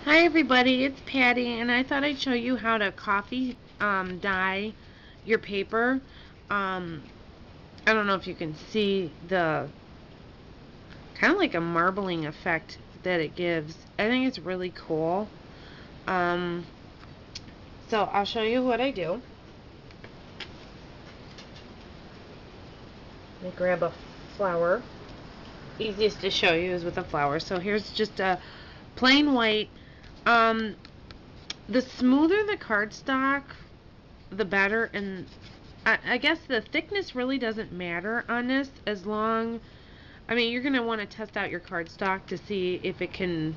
Hi everybody, it's Patty, and I thought I'd show you how to coffee dye your paper. I don't know if you can see the kind of like a marbling effect that it gives. I think it's really cool. Um, so I'll show you what I do. Let me grab a flower. Easiest to show you is with a flower. So here's just a plain white. The smoother the cardstock, the better, and I guess the thickness really doesn't matter on this as long, I mean, you're going to want to test out your cardstock to see if it can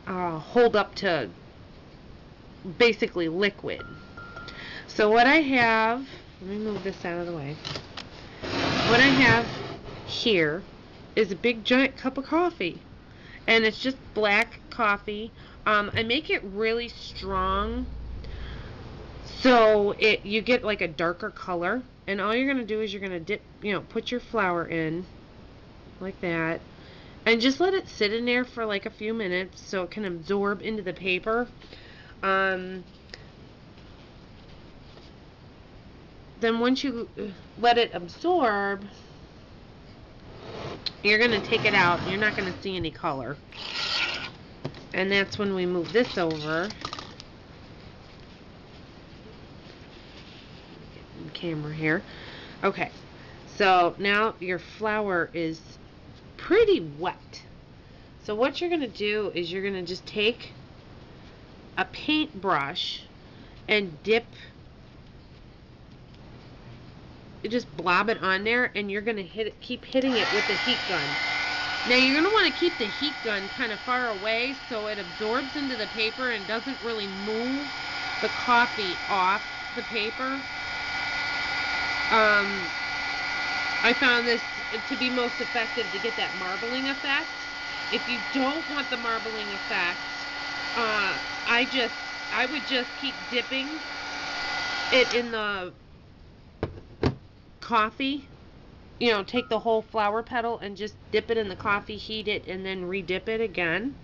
hold up to basically liquid. So what I have, let me move this out of the way. What I have here is a big giant cup of coffee, and it's just black coffee. I make it really strong so you get like a darker color, and all you're gonna do is you're gonna put your flour in like that, and just let it sit in there for like a few minutes so it can absorb into the paper. Then once you let it absorb, you're gonna take it out and you're not gonna see any color. And that's when we move this over. Get the camera here. Okay, so now your flour is pretty wet. So what you're going to do is you're going to just take a paintbrush and just blob it on there, and you're going to keep hitting it with the heat gun. Now you're going to want to keep the heat gun kind of far away so it absorbs into the paper and doesn't really move the coffee off the paper. I found this to be most effective to get that marbling effect. If you don't want the marbling effect, I would just keep dipping it in the coffee. Take the whole flower petal and just dip it in the coffee, heat it, and then re-dip it again.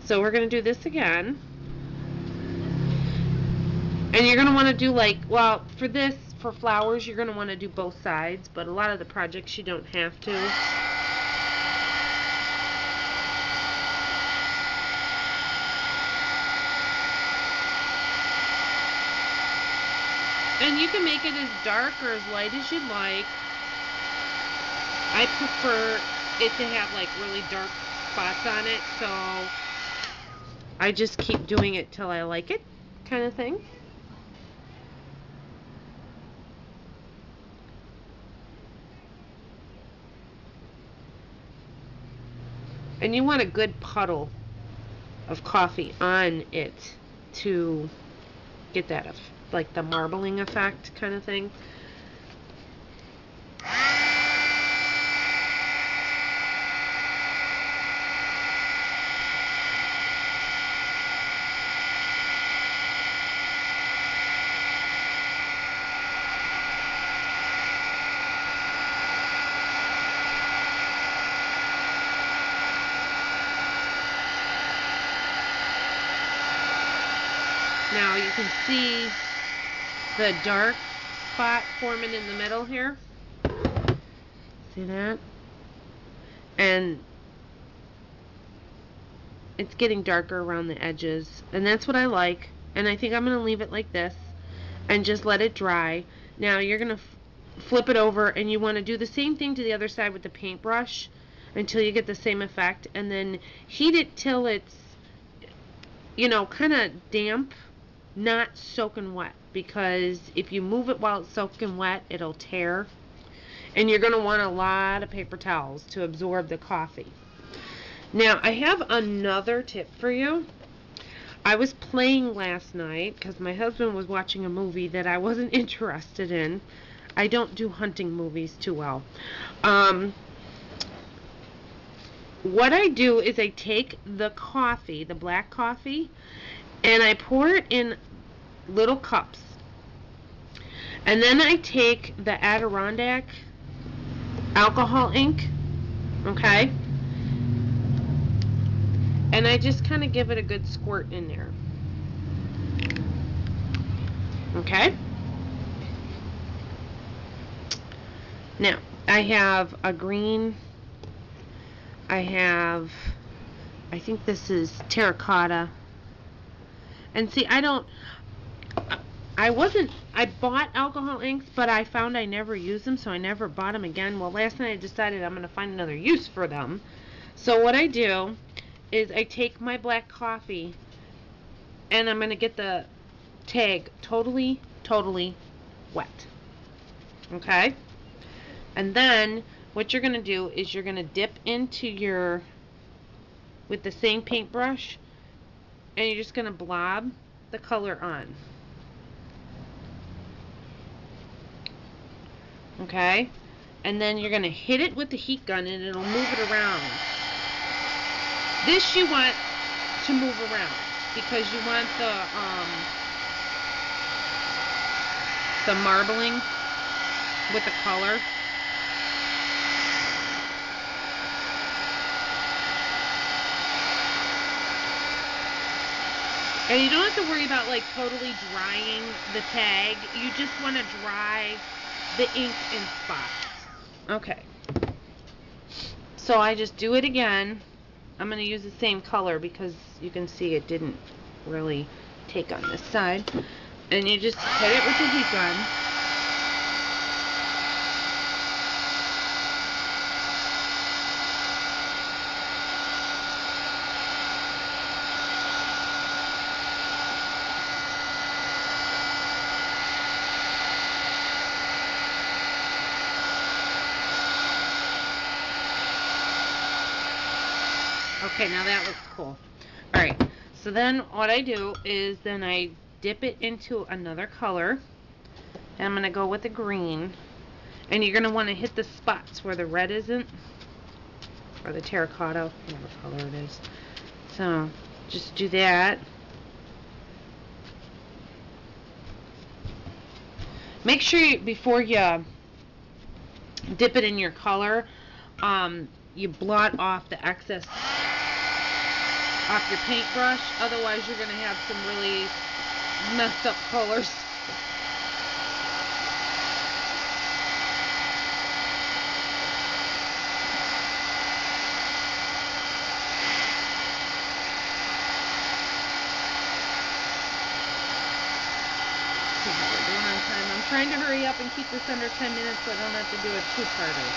So we're going to do this again. And you're going to want to do for flowers, you're going to want to do both sides, but a lot of the projects you don't have to. And you can make it as dark or as light as you'd like. I prefer it to have like really dark spots on it, so I just keep doing it till I like it, kind of thing. And you want a good puddle of coffee on it to get that like the marbling effect kind of thing. Now you can see the dark spot forming in the middle here. See that? And it's getting darker around the edges, and that's what I like. And I think I'm going to leave it like this and just let it dry. Now you're going to flip it over, and you want to do the same thing to the other side with the paintbrush until you get the same effect, and then heat it till it's kind of damp, not soaking wet, because if you move it while it's soaking wet, it'll tear, and you're going to want a lot of paper towels to absorb the coffee. Now I have another tip for you. I was playing last night because my husband was watching a movie that I wasn't interested in. I don't do hunting movies too well. What I do is I take the coffee, the black coffee, and I pour it in little cups. And then I take the Adirondack alcohol ink, okay? And I just kind of give it a good squirt in there. Okay? Now, I have a green. I think this is terracotta. And see, I bought alcohol inks, but I found I never used them, so I never bought them again. Well, last night I decided I'm going to find another use for them. So what I do is I take my black coffee, and I'm going to get the tag totally wet. Okay? And then what you're going to do is you're going to dip into with the same paintbrush, and you're just going to blob the color on. Okay? And then you're going to hit it with the heat gun, and it'll move it around. This you want to move around because you want the marbling with the color. And you don't have to worry about like totally drying the tag. You just want to dry the ink in spots. Okay. So I just do it again. I'm going to use the same color because you can see it didn't really take on this side. And you just hit it with the heat gun. Okay, now that looks cool. Alright, so then what I do is then I dip it into another color. And I'm going to go with the green. And you're going to want to hit the spots where the red isn't. Or the terracotta, whatever color it is. So, just do that. Make sure before you dip it in your color, you blot off the excess off your paintbrush, otherwise you're going to have some really messed up colors. See how we're doing on time. I'm trying to hurry up and keep this under 10 minutes so I don't have to do a two-parter.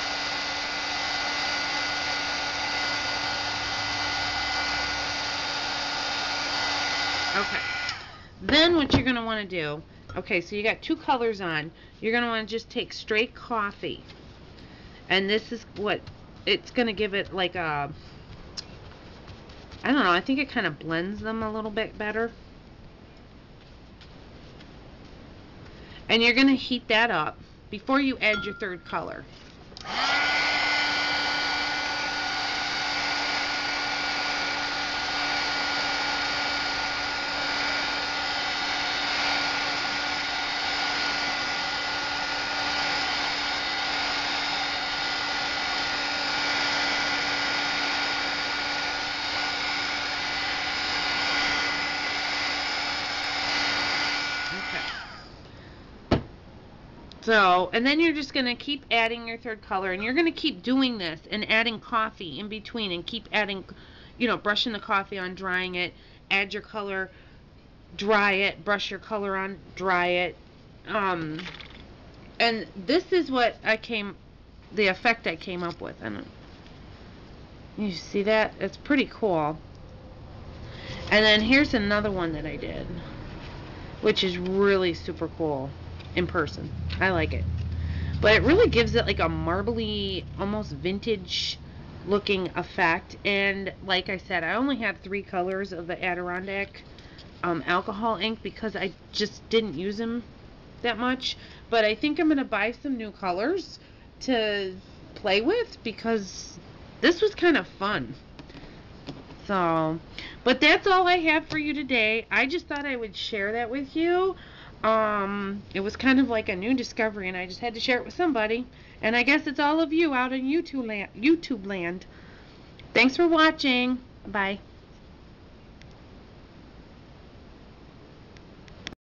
Okay, then what you're going to want to do, okay, so you got two colors on. You're going to want to just take straight coffee. And this is what, it's going to give it like a, I don't know, I think it kind of blends them a little bit better. And you're going to heat that up before you add your third color. So, and then you're just going to keep adding your third color, and you're going to keep doing this and adding coffee in between, and keep adding, you know, brushing the coffee on, drying it, add your color, dry it, brush your color on, dry it. And this is what the effect I came up with. You see that? It's pretty cool. And then here's another one that I did, which is really super cool in person. I like it. But it really gives it like a marbly, almost vintage looking effect. And like I said, I only have 3 colors of the Adirondack alcohol ink because I just didn't use them that much. But I think I'm going to buy some new colors to play with because this was kind of fun. So, but that's all I have for you today. I just thought I would share that with you. It was kind of like a new discovery, and I just had to share it with somebody. And I guess it's all of you out in YouTube land. Thanks for watching. Bye.